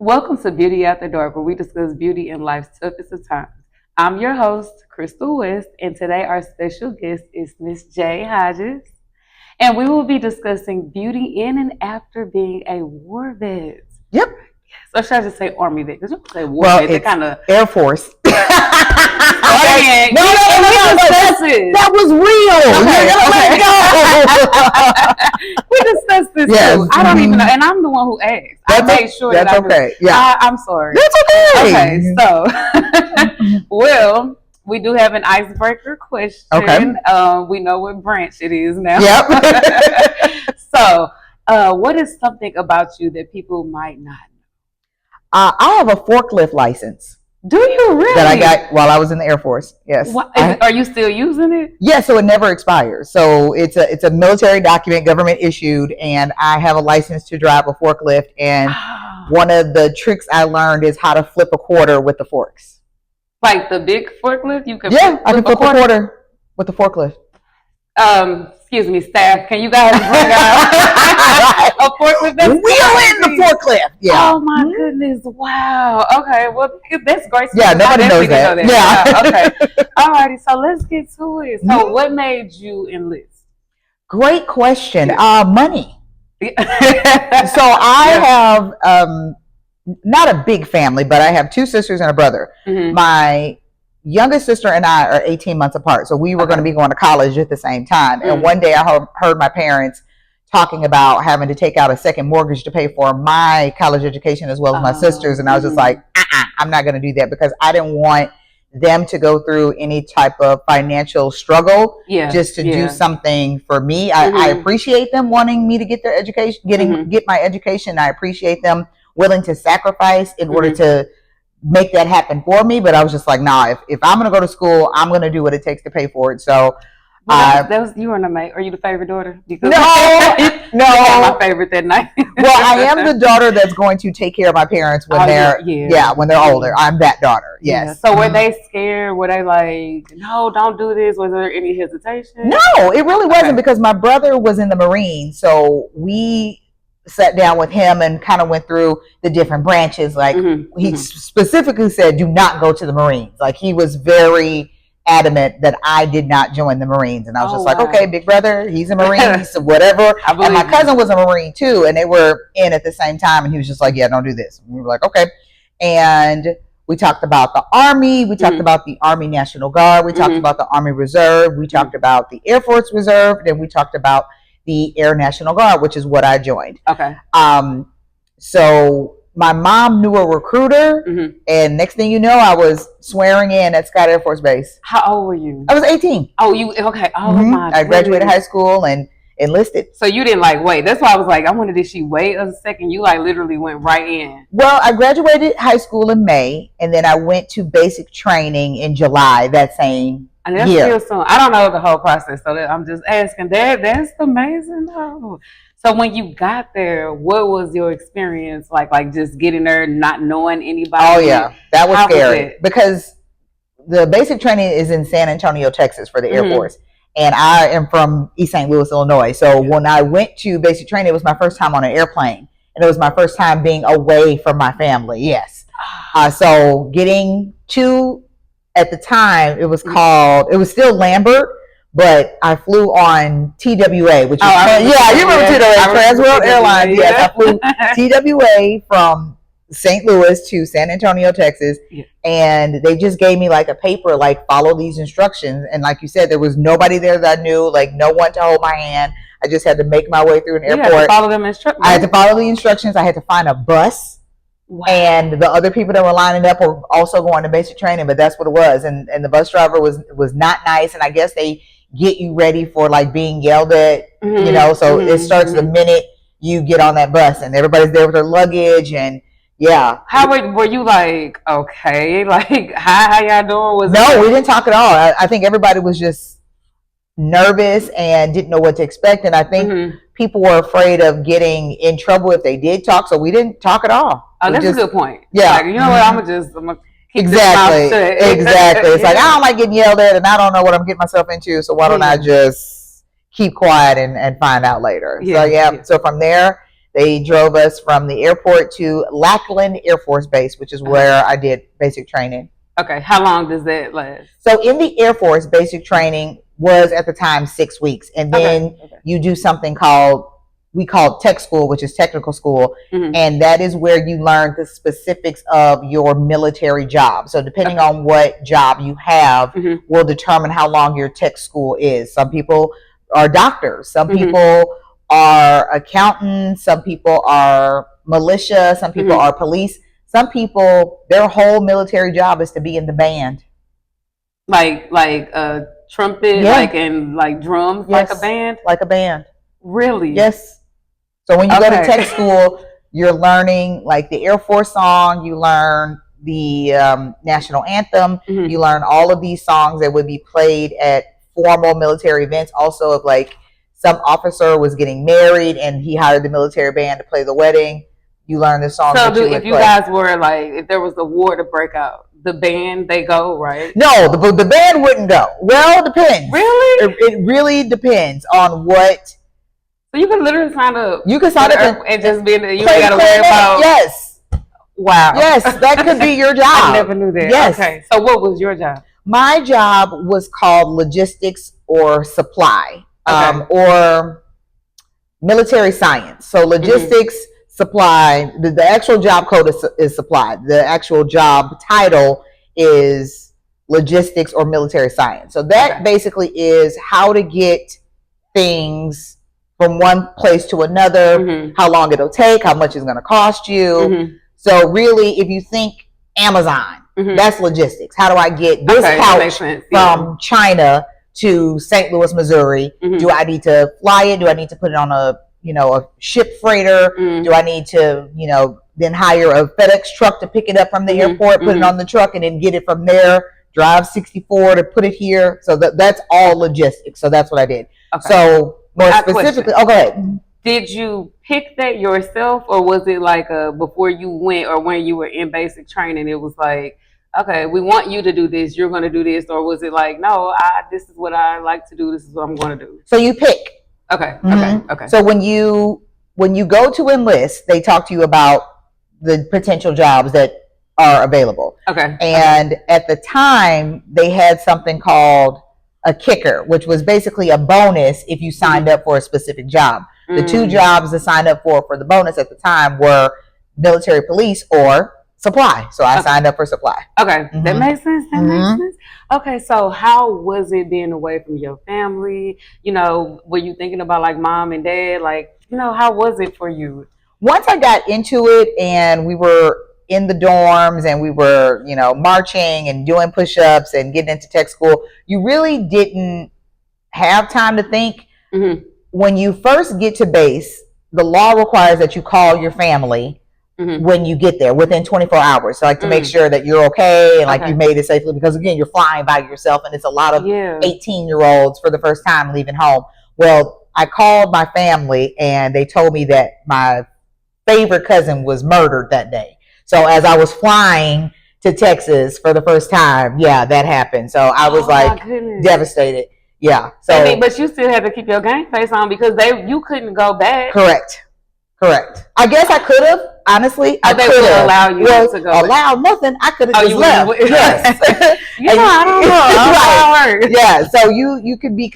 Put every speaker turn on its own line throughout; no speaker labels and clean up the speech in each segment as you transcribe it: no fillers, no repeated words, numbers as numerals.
Welcome to Beauty After Dark, where we discuss beauty in life's toughest of times. I'm your host, Crystal West, and today our special guest is Miss Jaye Hodges, and we will be discussing beauty in and after being a war vet.
Yep.
So should I just say Army vet? Because you can say war
Well,
vet.
it's
Kind of
Air Force.
okay.
No, that was real.
Okay. We discussed this
Yes.
too. I don't even know, and I'm the one who asked. I made sure
that's
that I
okay.
knew.
Yeah,
I'm sorry.
that's okay.
Okay, so well, we do have an icebreaker question.
Okay.
We know what branch it is now.
Yep.
So, what is something about you that people might not know?
I have a forklift license.
Do you really?
That I got while I was in the Air Force. Yes.
Are you still using it?
Yeah, so it never expires. So it's a military document, government issued, and I have a license to drive a forklift. And one of the tricks I learned is how to flip a quarter with the forks.
Like the big forklift, you can.
Yeah, I can flip a quarter with the forklift.
Excuse me, staff. Can you guys bring out a forklift?
Wheel in the forklift. Yeah.
Oh my goodness! Wow. Okay. Well, that's great.
Yeah, nobody knows that.
Yeah. Okay. Alrighty. So let's get to it. So, what made you enlist?
Great question. Money. So I have not a big family, but I have two sisters and a brother. Mm-hmm. My youngest sister and I are 18 months apart, so we were going to be going to college at the same time. And one day I heard my parents talking about having to take out a second mortgage to pay for my college education as well as my sisters, and I was just like, I'm not going to do that, because I didn't want them to go through any type of financial struggle just to do something for me. I appreciate them wanting me to get their education, get my education. I appreciate them willing to sacrifice in order to make that happen for me, but I was just like, nah, if I'm going to go to school, I'm going to do what it takes to pay for it. So
that was you were the mate. Are you the favorite daughter? Because
no,
my favorite that night.
Well, I am the daughter that's going to take care of my parents when when they're older. I'm that daughter. Yes.
Yeah. So were they scared? Were they like, no, don't do this? Was there any hesitation?
No, it really wasn't, because my brother was in the Marines, so we sat down with him and kind of went through the different branches. Like he specifically said, do not go to the Marines. Like he was very adamant that I did not join the Marines. And I was just like, okay, big brother, he's a Marine, so whatever. And my cousin was a Marine too, and they were in at the same time. And he was just like, yeah, don't do this. And we were like, okay. And we talked about the Army. We talked about the Army National Guard. We talked about the Army Reserve. We talked about the Air Force Reserve. Then we talked about the Air National Guard, which is what I joined.
Okay.
So my mom knew a recruiter, and next thing you know, I was swearing in at Scott Air Force Base.
How old were you?
I was 18.
Oh, you okay? Oh my!
I graduated high school and enlisted.
So you didn't wait. That's why I was like, I wondered, did she wait a second? You literally went right in.
Well, I graduated high school in May, and then I went to basic training in July that same.
And that's still soon. I don't know the whole process, so I'm just asking. That's amazing, though. So when you got there, what was your experience like? Like just getting there, not knowing anybody?
Oh yeah, that was scary, because the basic training is in San Antonio, Texas, for the Air Force, and I am from East St. Louis, Illinois. So when I went to basic training, it was my first time on an airplane, and it was my first time being away from my family. Yes, so getting to. At the time, it was still Lambert, but I flew on TWA, which is, you remember TWA, Trans World Airlines. Yes, I flew TWA from St. Louis to San Antonio, Texas, and they just gave me like a paper, like follow these instructions. And like you said, there was nobody there that I knew, like no one to hold my hand. I just had to make my way through an airport.
You had to follow them instructions.
I had to follow the instructions. I had to find a bus. Wow. And the other people that were lining up were also going to basic training, but that's what it was. And the bus driver was not nice. And I guess they get you ready for like being yelled at, so it starts the minute you get on that bus, and everybody's there with their luggage. And
how were you like, okay, like, how y'all doing?
We didn't talk at all. I think everybody was just nervous and didn't know what to expect. And I think people were afraid of getting in trouble if they did talk. So we didn't talk at all.
Oh, that's a good point.
Yeah.
Like, you know what? I'm gonna keep
exactly.
this mouth shut.
Exactly. It's like, I don't like getting yelled at, and I don't know what I'm getting myself into. So why don't I just keep quiet and find out later? So from there, They drove us from the airport to Lackland Air Force Base, which is where I did basic training.
Okay, how long does that last?
So in the Air Force, basic training was at the time 6 weeks, and then you do something we call tech school, which is technical school, and that is where you learn the specifics of your military job. So depending on what job you have will determine how long your tech school is. Some people are doctors, some people are accountants, some people are militia, some people are police. Some people, their whole military job is to be in the band.
Like a trumpet, like drums, like a band?
Like a band.
Really?
Yes. So when you go to tech school, you're learning like the Air Force song, you learn the national anthem, you learn all of these songs that would be played at formal military events. Also, if like some officer was getting married and he hired the military band to play the wedding, you learn the song.
So if you guys were like, if there was a war to break out, the band, they go, right?
No, the band wouldn't go. Well, it depends.
Really?
It really depends on what.
So you can literally sign up.
You can sign up
and just be in the, you ain't got to worry about.
Yes.
Wow.
Yes, that could be your job.
I never knew that.
Yes.
Okay. So what was your job?
My job was called logistics or supply, or military science. So logistics, supply, the actual job code is supply. The actual job title is logistics or military science. So that basically is how to get things from one place to another, how long it'll take, how much it's going to cost you. So really, if you think Amazon, that's logistics. How do I get this couch from China to St. Louis, Missouri? Do I need to fly it? Do I need to put it on a ship freighter? Do I need to, then hire a FedEx truck to pick it up from the airport, put it on the truck, and then get it from there, drive 64 to put it here? So that's all logistics. So that's what I did. Okay. So more specifically, go ahead.
Did you pick that yourself, or was it like before you went or when you were in basic training, it was like, okay, we want you to do this, you're going to do this? Or was it like, no, this is what I like to do, this is what I'm going to do?
So you pick.
Okay. Okay.
So when you go to enlist, they talk to you about the potential jobs that are available.
Okay.
And at the time, they had something called a kicker, which was basically a bonus if you signed up for a specific job. The two jobs to sign up for the bonus at the time were military police or supply. So I signed up for supply.
Okay. That makes sense. That makes sense. Okay. So how was it being away from your family? Were you thinking about like mom and dad? Like, how was it for you?
Once I got into it and we were in the dorms and we were, marching and doing push-ups and getting into tech school, you really didn't have time to think. When you first get to base, the law requires that you call your family when you get there within 24 hours. So like to make sure that you're okay and like you made it safely, because again, you're flying by yourself and it's a lot of 18-year-olds for the first time leaving home. Well, I called my family and they told me that my favorite cousin was murdered that day. So as I was flying to Texas for the first time, that happened. So I was devastated. Yeah. So,
but you still had to keep your game face on because you couldn't go back.
Correct. I guess I could have. Honestly, I
could
have.
Allow you to go.
Allow nothing. I could have just left. Yes.
I don't know.
Right. Yeah. So you could be,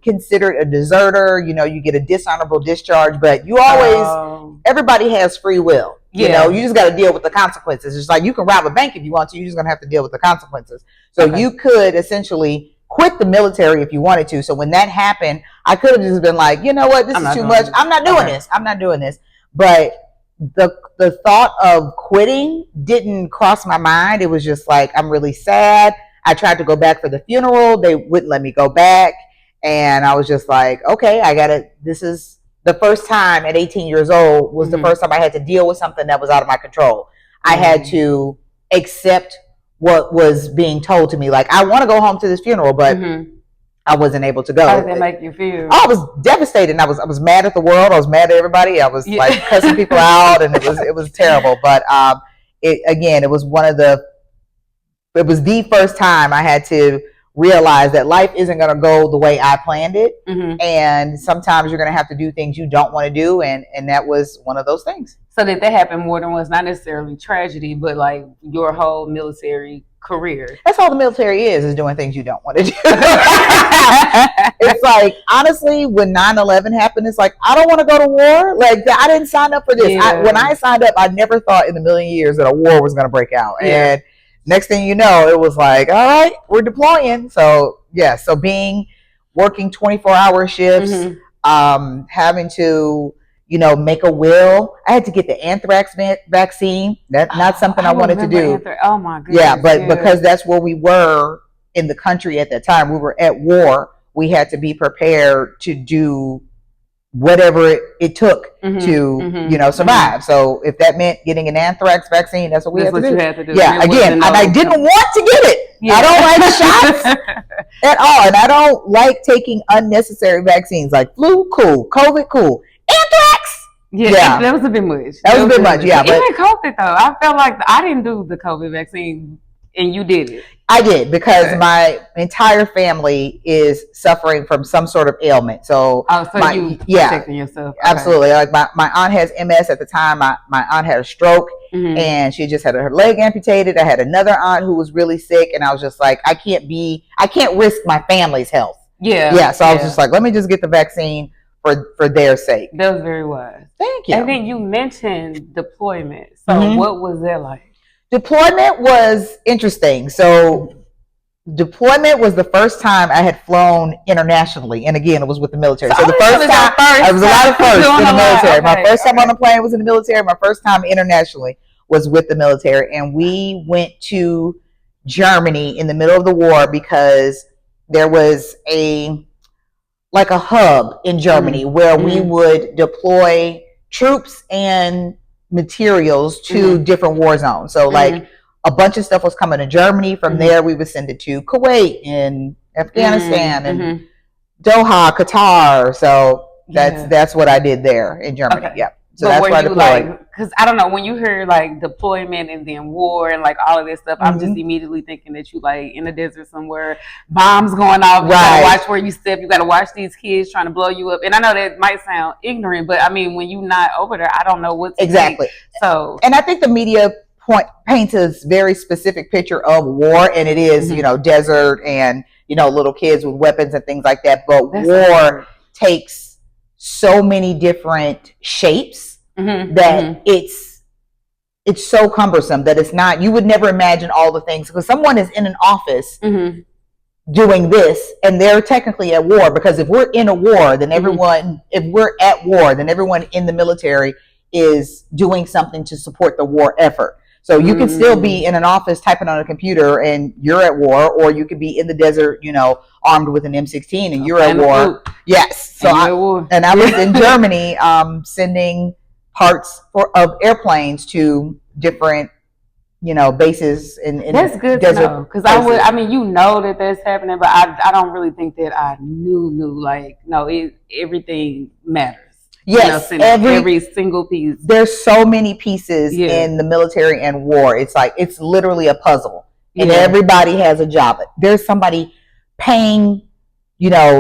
considered a deserter. You get a dishonorable discharge, but you always. Everybody has free will. You just got to deal with the consequences. It's like you can rob a bank if you want to. You're just gonna have to deal with the consequences. So you could essentially quit the military if you wanted to. So when that happened, I could have just been like, you know what, this is too much. I'm not doing this. I'm not doing this. But the thought of quitting didn't cross my mind. It was just like, I'm really sad. I tried to go back for the funeral. They wouldn't let me go back. And I was just like, okay, this is the first time at 18 years old was the first time I had to deal with something that was out of my control. I had to accept what was being told to me. Like, I want to go home to this funeral, but I wasn't able to go.
How did that make you feel?
I was devastated. I was mad at the world. I was mad at everybody. I was like cussing people out, and it was terrible. But it was the first time I had to realize that life isn't going to go the way I planned it.
Mm-hmm.
And sometimes you're going to have to do things you don't want to do. And that was one of those things.
So did that happen more than once? Not necessarily tragedy, but like your whole military career.
That's all the military is doing things you don't want to do. It's like, honestly, when 9/11 happened, it's like, I don't want to go to war. Like, I didn't sign up for this.
Yeah.
When I signed up, I never thought in a million years that a war was going to break out.
Yeah.
And next thing you know, it was like, all right, we're deploying. So yeah, so working 24-hour shifts,
Mm-hmm.
Having to, make a will. I had to get the anthrax vaccine. That's not something I wanted to do.
Oh my goodness.
Yeah, but because that's where we were in the country at that time, we were at war. We had to be prepared to do whatever it took to, survive. So if that meant getting an anthrax vaccine, that's what we had to do.
You had to do.
Yeah, again, and I didn't want to get it. Yeah. I don't like shots at all, and I don't like taking unnecessary vaccines like flu. Cool, COVID. Cool, anthrax.
Yeah, that was a bit much.
That was a bit much. Yeah,
but even COVID though, I felt like I didn't do the COVID vaccine, and you did it.
I did because my entire family is suffering from some sort of ailment. So,
you protecting yourself. Okay.
Absolutely. Like my aunt has MS at the time. My aunt had a stroke and she just had her leg amputated. I had another aunt who was really sick, and I was just like, I can't risk my family's health.
Yeah.
Yeah. So I was just like, let me just get the vaccine for their sake.
That was very wise.
Thank you.
And then you mentioned deployment. So what was that like?
Deployment was interesting. So deployment was the first time I had flown internationally. And again, it was with the military. So the first time, I was a lot of firsts in the military. My first time on a plane was in the military. My first time internationally was with the military. And we went to Germany in the middle of the war because there was a hub in Germany where we would deploy troops and materials to different war zones. So like a bunch of stuff was coming to Germany. From there, we would send it to Kuwait and Afghanistan and Doha, Qatar. So that's what I did there in Germany. Okay. Yep. So that's where I deployed.
Because I don't know, when you hear like deployment and then war and like all of this stuff, I'm just immediately thinking that you like in the desert somewhere, bombs going off. You gotta watch where you step. You gotta watch these kids trying to blow you up. And I know that might sound ignorant, but I mean, when you're not over there, I don't know what to
exactly.
think. So,
and I think the media paints a very specific picture of war, and it is desert and little kids with weapons and things like that. But war takes so many different shapes that it's so cumbersome that it's not, you would never imagine all the things, because someone is in an office doing this and they're technically at war, because if we're in a war, then if we're at war, then everyone in the military is doing something to support the war effort. So you can still be in an office typing on a computer and you're at war, or you could be in the desert, armed with an M16 and you're at war. Yes. So I was in Germany sending parts of airplanes to different, bases in
that's good desert to know, because that that's happening, but I don't really think that I knew like everything matters.
Yes,
every single piece.
There's so many pieces in the military and war. It's like, it's literally a puzzle, and everybody has a job. There's somebody paying,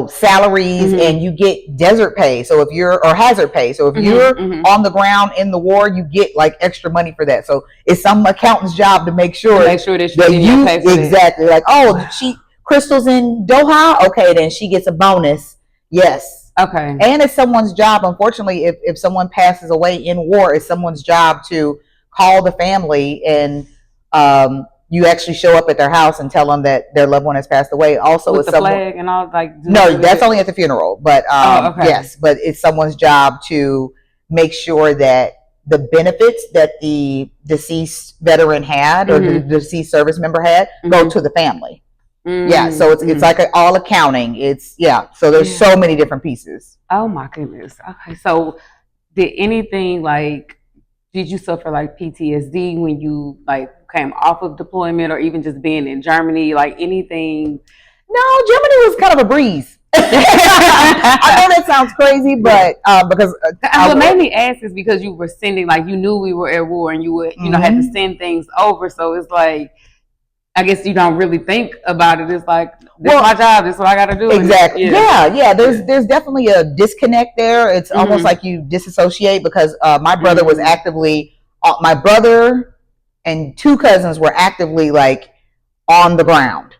salaries, and you get desert pay. So or hazard pay. So if you're on the ground in the war, you get like extra money for that. So it's some accountant's job to make sure that you exactly like, Crystal's in Doha. Okay, then she gets a bonus. Yes.
Okay.
And it's someone's job, unfortunately, if someone passes away in war, it's someone's job to call the family, and you actually show up at their house and tell them that their loved one has passed away. Also,
with the flag and all, like,
no, that's only at the funeral. But yes, but it's someone's job to make sure that the benefits that the deceased veteran had or the deceased service member had go to the family. Yeah, so it's like all accounting. So there's so many different pieces.
Oh my goodness. Okay, so did you suffer like PTSD when you like came off of deployment, or even just being in Germany, like anything?
No, Germany was kind of a breeze. I know that sounds crazy, but because
what made me ask is because you were sending, like, you knew we were at war, and you would had to send things over, so it's like, I guess you don't really think about it. It's like, this is my job. This is what I got to do.
Exactly. Yeah. There's definitely a disconnect there. It's almost like you disassociate because my brother was actively, my brother and two cousins were actively like on the ground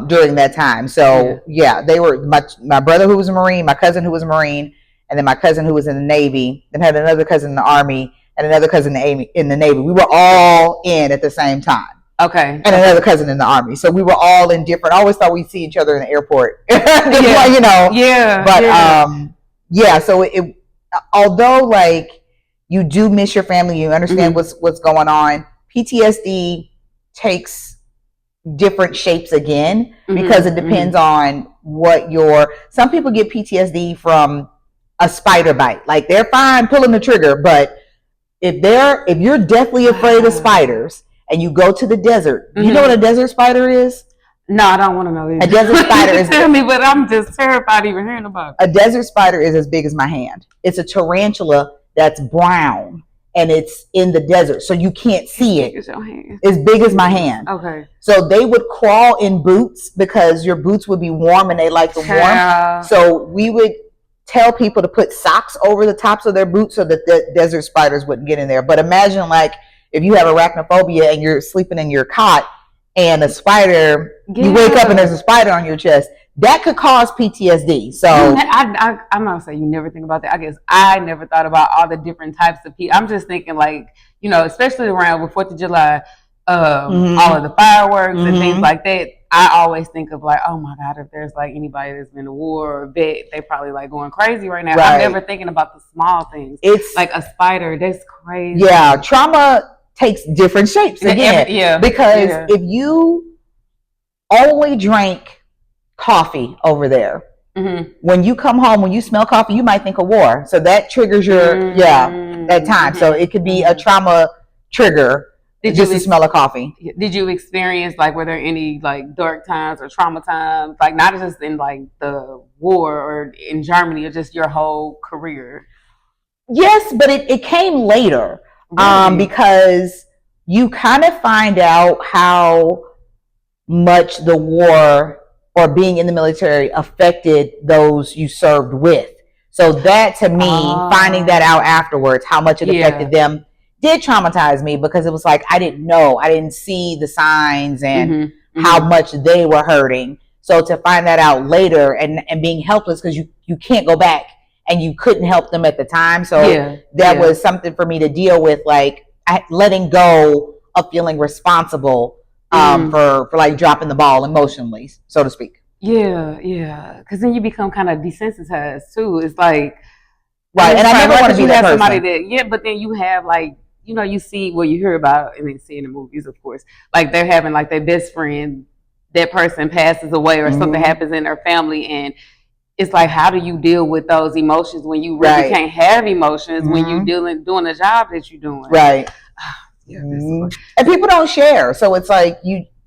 during that time. So they were my brother who was a Marine, my cousin who was a Marine, and then my cousin who was in the Navy, then had another cousin in the Army and another cousin in the Navy. We were all in at the same time.
Okay.
And another cousin in the Army. So we were all in different. I always thought we'd see each other in the airport. You know.
Yeah.
But so it although like you do miss your family, you understand what's going on. PTSD takes different shapes again because it depends on what some people get PTSD from a spider bite. Like they're fine pulling the trigger, but if you're deathly afraid of spiders and you go to the desert, you know what a desert spider is?
No, I don't want to know either.
A desert spider is
tell me, but I'm just terrified even hearing about it.
A desert spider is as big as my hand. It's a tarantula that's brown and it's in the desert, so you can't see it.
As your hand.
As big as my hand.
Okay.
So they would crawl in boots because your boots would be warm and they like the warmth. So we would tell people to put socks over the tops of their boots so that the desert spiders wouldn't get in there. But imagine like if you have arachnophobia and you're sleeping in your cot and a spider, you wake up and there's a spider on your chest, that could cause PTSD. So
I'm not gonna say you never think about that. I guess I never thought about all the different types of people. I'm just thinking like, you know, especially around with 4th of July, all of the fireworks and things like that. I always think of like, oh my God, if there's like anybody that's been to war or a vet, they probably like going crazy right now. I'm never thinking about the small things. It's like a spider. That's crazy.
Yeah, trauma takes different shapes again. Because if you only drink coffee over there, when you come home, when you smell coffee, you might think of war. So that triggers your that time. So it could be a trauma trigger. Just the smell of coffee.
Did you experience like were there any like dark times or trauma times, like not just in like the war or in Germany or just your whole career?
Yes, but it came later. Really? Because you kind of find out how much the war or being in the military affected those you served with. So that to me, finding that out afterwards, how much it affected them, did traumatize me because it was like I didn't know, I didn't see the signs and how much they were hurting. So to find that out later and being helpless because you can't go back and you couldn't help them at the time. So that was something for me to deal with, like letting go of feeling responsible for like dropping the ball emotionally, so to speak.
Yeah, because then you become kind of desensitized too. It's like
right, and I never want to be that person.
Somebody that but then you have like, you know, you see what you hear about and then see in the movies, of course, like they're having like their best friend, that person passes away or something happens in their family, and it's like, how do you deal with those emotions when you really can't have emotions when you doing the job that you're doing?
Right. And people don't share, so it's like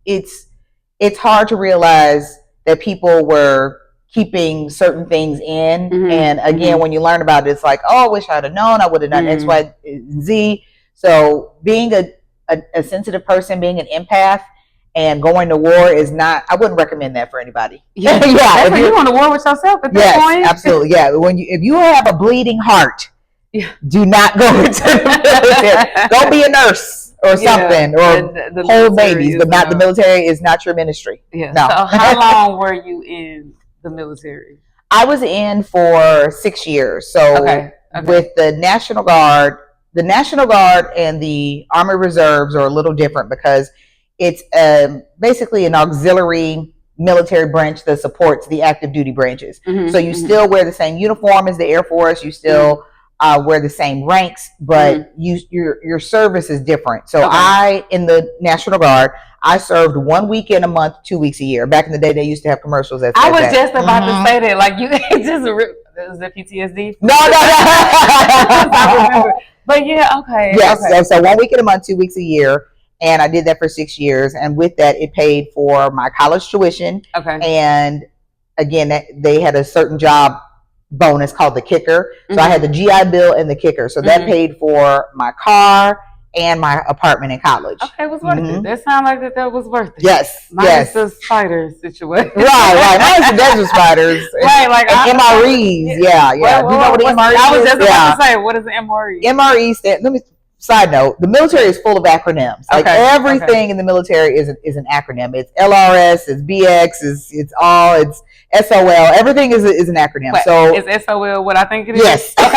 it's hard to realize that people were keeping certain things in, and again, when you learn about it, it's like, oh, I wish I'd have known, I would have done X, Y, Z. So being a sensitive person, being an empath, and going to war is not, I wouldn't recommend that for anybody.
If you're going to war with yourself at that point.
Absolutely. Yeah. If you have a bleeding heart, do not go into the military. Go be a nurse or something, or the hold babies, but not the military is not your ministry.
Yeah. No. So how long were you in the military?
I was in for 6 years. So with the National Guard and the Army Reserves are a little different because it's basically an auxiliary military branch that supports the active duty branches. So you still wear the same uniform as the Air Force. You still wear the same ranks, but your service is different. So in the National Guard, I served 1 weekend a month, 2 weeks a year. Back in the day, they used to have commercials that said
I was just about to say that. Like, you just is that PTSD?
No.
I remember. But yeah, okay.
Yes. Okay. So 1 weekend a month, 2 weeks a year. And I did that for 6 years. And with that, it paid for my college tuition.
Okay.
And again, they had a certain job bonus called the kicker. So I had the GI Bill and the kicker. So that paid for my car and my apartment in college.
Okay, it was worth it. That sounded like that was worth it.
Yes,
Minus the spider situation.
Right. Minus the desert spiders.
Right, like
MREs. Yeah. Do you know what the MRE is?
I was just about to say, what is the MRE?
MRE stands. Let me. Side note: the military is full of acronyms. Like everything in the military is an acronym. It's LRS. It's BX. It's SOL. Everything is an acronym.
But
so
is SOL what I think it is?
Yes.
Okay.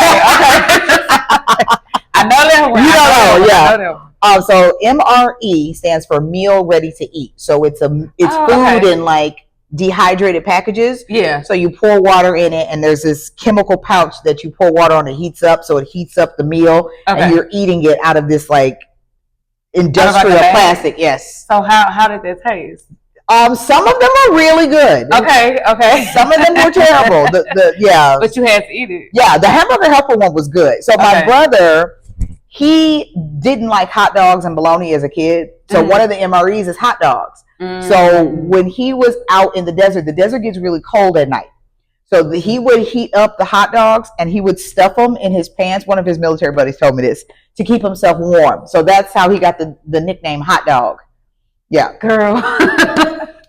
I know that one.
I know, yeah. So MRE stands for meal ready to eat. So it's food in like dehydrated packages.
Yeah.
So you pour water in it, and there's this chemical pouch that you pour water on. It heats up, so it heats up the meal, and you're eating it out of this like industrial plastic. Yes.
So how did that taste?
Some of them are really good.
Okay.
Some of them were terrible.
But you had to eat it.
Yeah, the hamburger helper one was good. So my brother, he didn't like hot dogs and bologna as a kid. So one of the MREs is hot dogs. So when he was out in the desert gets really cold at night. So he would heat up the hot dogs and he would stuff them in his pants. One of his military buddies told me this, to keep himself warm. So that's how he got the nickname Hot Dog. Yeah.
Girl.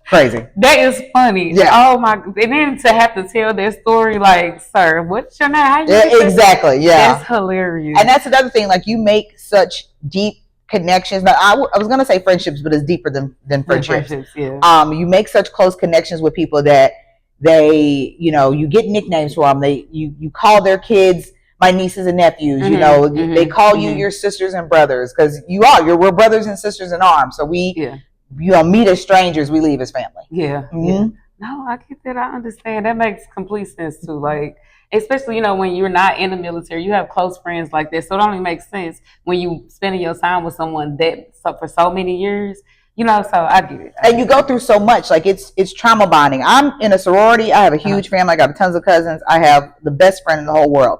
Crazy.
That is funny.
Yeah.
Oh my! And then to have to tell their story, like, sir, what's your name? How you
exactly. Yeah.
That's hilarious.
And that's another thing. Like, you make such deep connections. Now, I was going to say friendships, but it's deeper than friendships.
Yeah.
You make such close connections with people that they, you get nicknames for them. You call their kids my nieces and nephews. They call you your sisters and brothers, because we're brothers and sisters in arms. So we. Meet as strangers, we leave as family.
Yeah. No, I get that. I understand. That makes complete sense too. Like, especially, when you're not in the military, you have close friends like that. So it only makes sense when you spending your time with someone for so many years. So I get it.
And you go through so much. Like, it's trauma bonding. I'm in a sorority. I have a huge family. I got tons of cousins. I have the best friend in the whole world.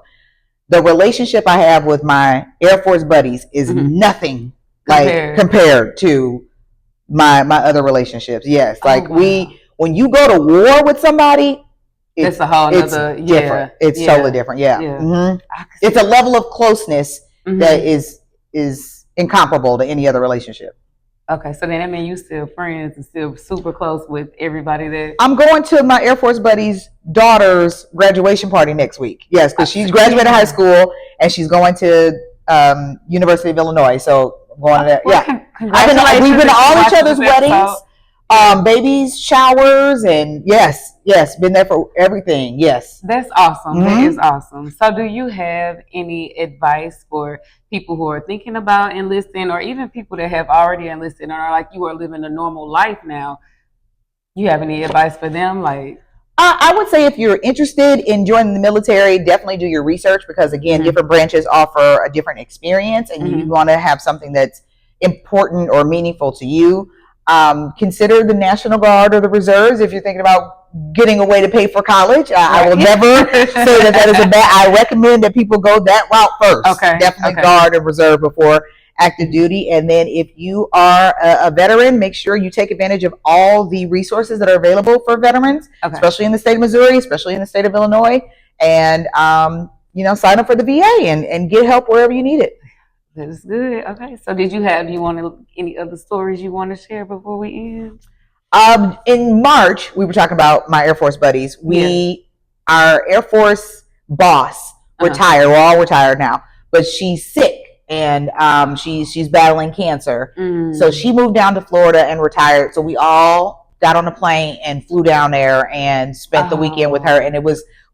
The relationship I have with my Air Force buddies is nothing compared to my other relationships. Yes. Like, when you go to war with somebody,
it's a whole other
different. It's totally different. Yeah. It's a level of closeness that is incomparable to any other relationship.
Okay, so then that means you still friends and still super close with everybody that...
I'm going to my Air Force buddy's daughter's graduation party next week. Yes, because she's graduated high school and she's going to University of Illinois. So going to that. We've been to all each other's weddings, babies' showers, and yes, been there for everything. Yes,
that's awesome. That is awesome. So, do you have any advice for people who are thinking about enlisting, or even people that have already enlisted and are like, you are living a normal life now? You have any advice for them? Like,
I would say if you're interested in joining the military, definitely do your research, because again, different branches offer a different experience, and you want to have something that's important or meaningful to you. Consider the National Guard or the Reserves if you're thinking about getting a way to pay for college. I will never say that is a bad. I recommend that people go that route first.
Okay.
Definitely Guard or Reserve before active duty. And then if you are a veteran, make sure you take advantage of all the resources that are available for veterans, especially in the state of Missouri, especially in the state of Illinois, and sign up for the VA and get help wherever you need it.
That's good. Okay. So any other stories you want to share before we end?
In March, we were talking about my Air Force buddies. Our Air Force boss retired. We're all retired now, but she's sick. And she's battling cancer. So she moved down to Florida and retired. So we all got on a plane and flew down there and spent the weekend with her. And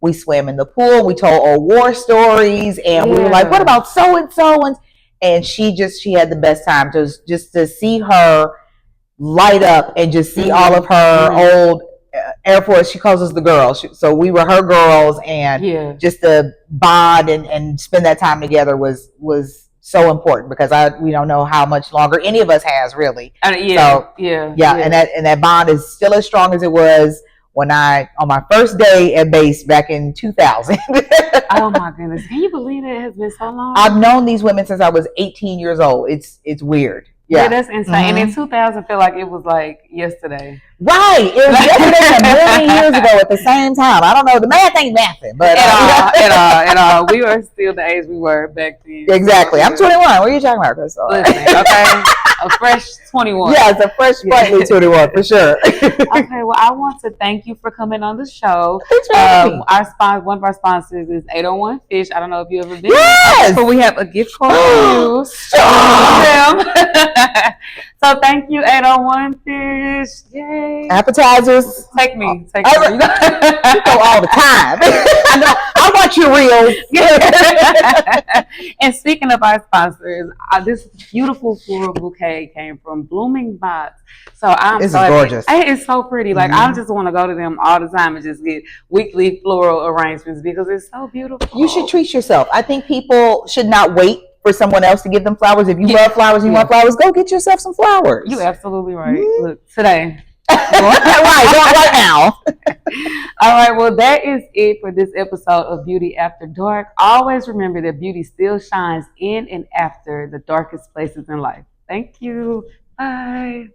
we swam in the pool. We told old war stories. And we were like, what about so-and-so? And she had the best time. Just to see her light up and just see all of her old Air Force. She calls us the girls. So we were her girls. And just to bond and spend that time together was so important, because we don't know how much longer any of us has, really. And that bond is still as strong as it was when on my first day at base back in 2000.
Oh my goodness. Can you believe it has been so long?
I've known these women since I was 18 years old. It's weird.
Yeah, that's insane. And in 2000, I feel like it was like yesterday.
Right. It was yesterday a million years ago at the same time. I don't know. The math ain't mathing. But
at all. We were still the age we were back then.
Exactly. I'm 21. What are you talking about, Crystal?
Listen, okay. A fresh 21.
Yeah, it's a fresh, sprightly 21 for sure.
Okay, well, I want to thank you for coming on the show.
Thanks for having me.
One of our sponsors is 801 Fish. I don't know if you ever been.
Yes!
But we have a gift card for you. So thank you, 801 Fish. Yay.
Appetizers.
Take me.
You go all the time. I watch your reels.
And speaking of our sponsors, this beautiful floral bouquet came from Blooming Box. So
This is gorgeous.
It's so pretty. Like I just want to go to them all the time and just get weekly floral arrangements because it's so beautiful.
You should treat yourself. I think people should not wait for someone else to give them flowers. If you love flowers and you want flowers, go get yourself some flowers.
You're absolutely right. Look, today.
right now.
All right, well, that is it for this episode of Beauty After Dark. Always remember that beauty still shines in and after the darkest places in life. Thank you. Bye.